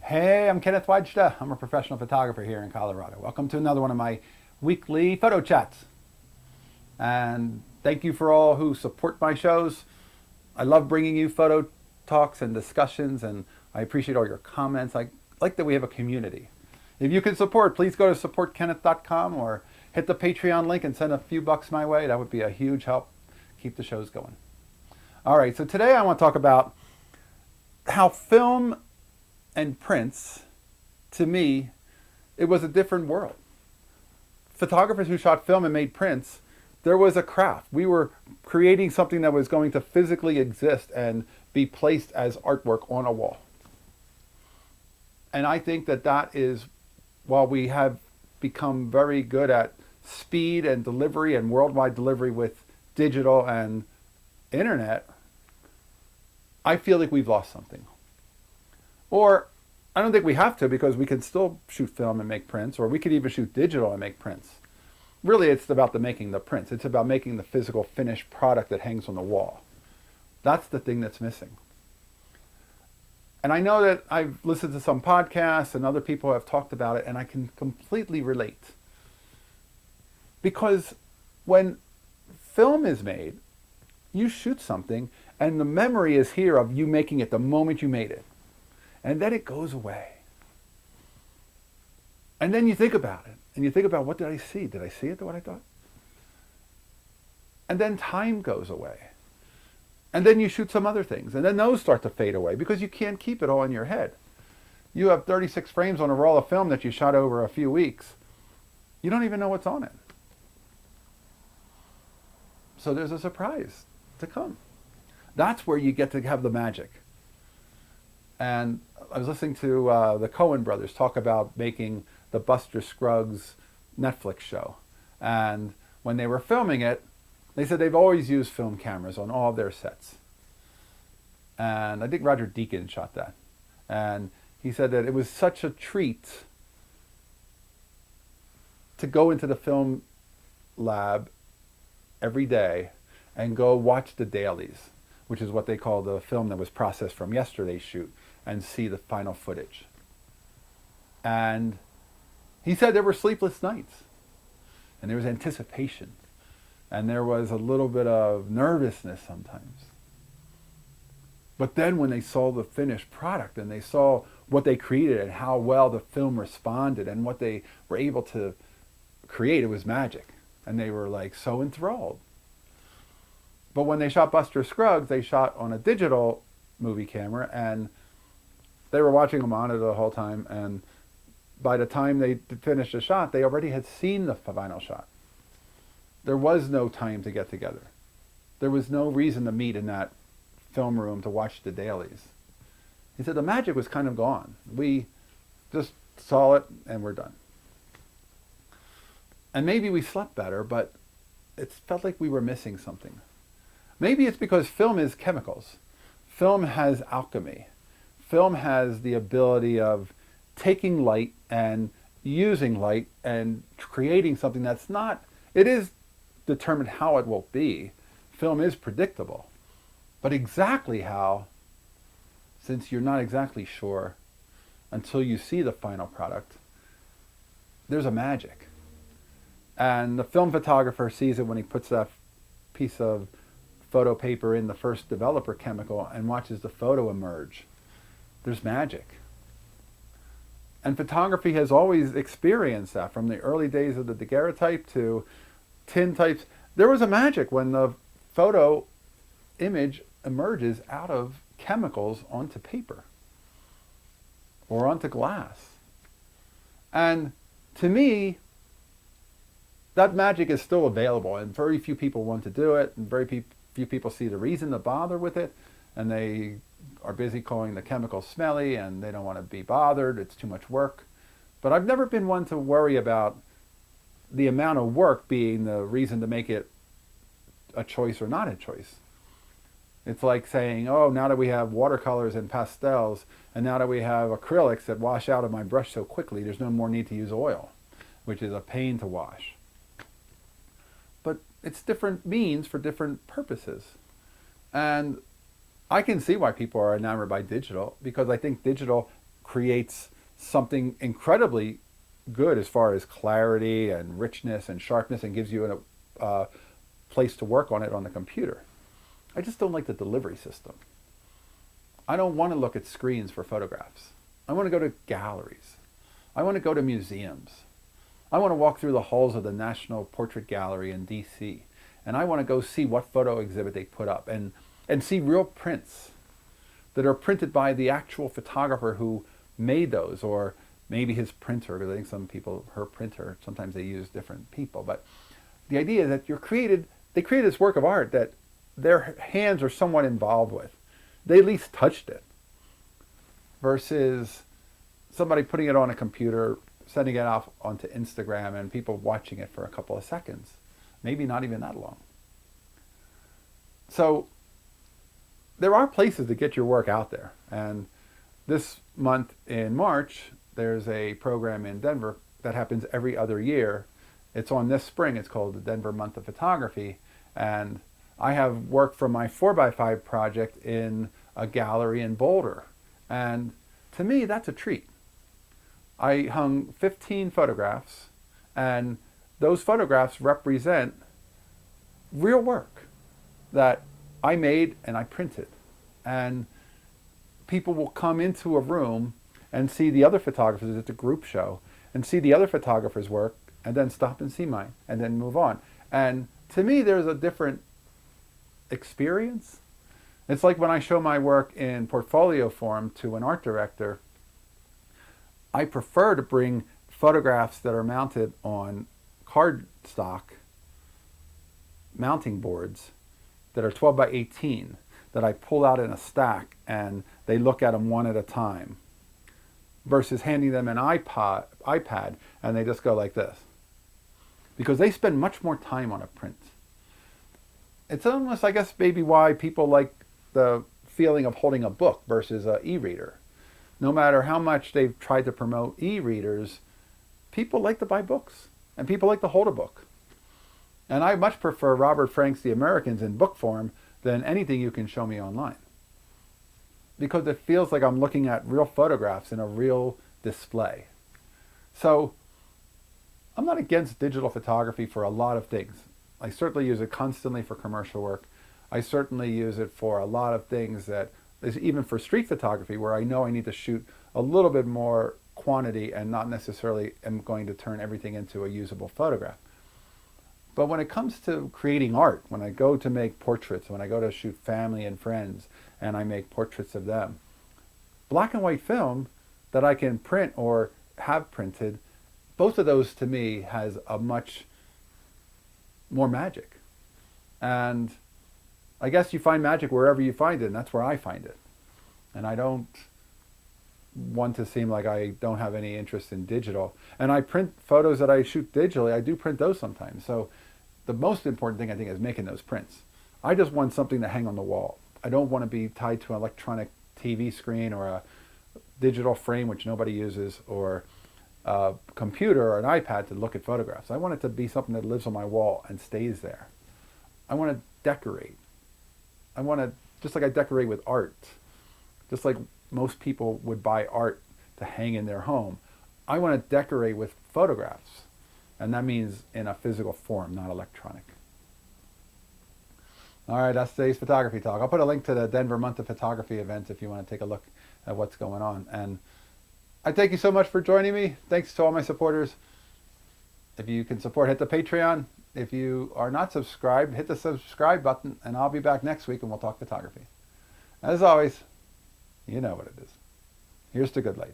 Hey, I'm Kenneth Wajda. I'm a professional photographer here in Colorado. Welcome to another one of my weekly photo chats. And thank you for all who support my shows. I love bringing you photo talks and discussions, and I appreciate all your comments. I like that we have a community. If you can support, please go to supportkenneth.com or hit the Patreon link and send a few bucks my way. That would be a huge help. Keep the shows going. All right, so today I want to talk about how film and prints, to me, it was a different world. Photographers who shot film and made prints, there was a craft. We were creating something that was going to physically exist and be placed as artwork on a wall. And I think that that is, while we have become very good at speed and delivery and worldwide delivery with digital and internet, I feel like we've lost something. Or I don't think we have to, because we can still shoot film and make prints, or we could even shoot digital and make prints. Really, it's about making the prints. It's about making the physical finished product that hangs on the wall. That's the thing that's missing. And I know that I've listened to some podcasts and other people have talked about it, and I can completely relate. Because when film is made, you shoot something, and the memory is here of you making it the moment you made it. And then it goes away. And then you think about it. And you think about, what did I see? Did I see it the way I thought? And then time goes away. And then you shoot some other things. And then those start to fade away because you can't keep it all in your head. You have 36 frames on a roll of film that you shot over a few weeks. You don't even know what's on it. So there's a surprise to come. That's where you get to have the magic. And I was listening to the Coen brothers talk about making the Buster Scruggs Netflix show. And when they were filming it, they said they've always used film cameras on all of their sets. And I think Roger Deakins shot that. And he said that it was such a treat to go into the film lab every day and go watch the dailies, which is what they call the film that was processed from yesterday's shoot, and see the final footage. And he said there were sleepless nights, and there was anticipation, and there was a little bit of nervousness sometimes. But then when they saw the finished product and they saw what they created and how well the film responded and what they were able to create, it was magic. And they were like so enthralled. But when they shot Buster Scruggs, they shot on a digital movie camera, and they were watching a monitor the whole time, and by the time they finished the shot, they already had seen the final shot. There was no time to get together. There was no reason to meet in that film room to watch the dailies. He said the magic was kind of gone. We just saw it and we're done. And maybe we slept better, but it felt like we were missing something. Maybe it's because film is chemicals. Film has alchemy. Film has the ability of taking light and using light and creating something that's not, it is determined how it will be. Film is predictable. But exactly how, since you're not exactly sure until you see the final product, there's a magic. And the film photographer sees it when he puts that piece of photo paper in the first developer chemical and watches the photo emerge. There's magic. And photography has always experienced that, from the early days of the daguerreotype to tintypes. There was a magic when the photo image emerges out of chemicals onto paper or onto glass. And to me, that magic is still available, and very few people want to do it, and very few people see the reason to bother with it, and they are busy calling the chemicals smelly, and they don't want to be bothered. It's too much work. But I've never been one to worry about the amount of work being the reason to make it a choice or not a choice. It's like saying, oh, now that we have watercolors and pastels, and now that we have acrylics that wash out of my brush so quickly, there's no more need to use oil, which is a pain to wash. But it's different means for different purposes. And I can see why people are enamored by digital, because I think digital creates something incredibly good as far as clarity and richness and sharpness, and gives you a place to work on it on the computer. I just don't like the delivery system. I don't want to look at screens for photographs. I want to go to galleries. I want to go to museums. I want to walk through the halls of the National Portrait Gallery in DC, and I want to go see what photo exhibit they put up, and see real prints that are printed by the actual photographer who made those, or maybe his printer, because I think some people, her printer, sometimes they use different people. But the idea is that they created this work of art that their hands are somewhat involved with. They at least touched it. Versus somebody putting it on a computer, sending it off onto Instagram, and people watching it for a couple of seconds. Maybe not even that long. So there are places to get your work out there. And this month in March, there's a program in Denver that happens every other year. It's on this spring. It's called the Denver Month of Photography. And I have work from my 4x5 project in a gallery in Boulder. And to me, that's a treat. I hung 15 photographs, and those photographs represent real work that I made and I printed. And people will come into a room and see the other photographers at the group show, and see the other photographers' work, and then stop and see mine, and then move on. And to me, there's a different experience. It's like when I show my work in portfolio form to an art director, I prefer to bring photographs that are mounted on cardstock mounting boards that are 12 by 18 that I pull out in a stack and they look at them one at a time, versus handing them an iPad and they just go like this. Because they spend much more time on a print. It's almost, I guess, maybe why people like the feeling of holding a book versus an e-reader. No matter how much they've tried to promote e-readers, people like to buy books and people like to hold a book. And I much prefer Robert Frank's The Americans in book form than anything you can show me online. Because it feels like I'm looking at real photographs in a real display. So I'm not against digital photography for a lot of things. I certainly use it constantly for commercial work. I certainly use it for a lot of things that is even for street photography, where I know I need to shoot a little bit more quantity and not necessarily am going to turn everything into a usable photograph. But when it comes to creating art, when I go to make portraits, when I go to shoot family and friends and I make portraits of them, black and white film that I can print or have printed, both of those to me has a much more magic. And I guess you find magic wherever you find it, and that's where I find it. And I don't want to seem like I don't have any interest in digital. And I print photos that I shoot digitally. I do print those sometimes. So the most important thing, I think, is making those prints. I just want something to hang on the wall. I don't want to be tied to an electronic TV screen or a digital frame, which nobody uses, or a computer or an iPad to look at photographs. I want it to be something that lives on my wall and stays there. I want to decorate. I want to, just like I decorate with art, just like most people would buy art to hang in their home, I want to decorate with photographs. And that means in a physical form, not electronic. All right, that's today's photography talk. I'll put a link to the Denver Month of Photography event if you want to take a look at what's going on. And I thank you so much for joining me. Thanks to all my supporters. If you can support, hit the Patreon. If you are not subscribed, hit the subscribe button, and I'll be back next week and we'll talk photography. As always, you know what it is. Here's to good light.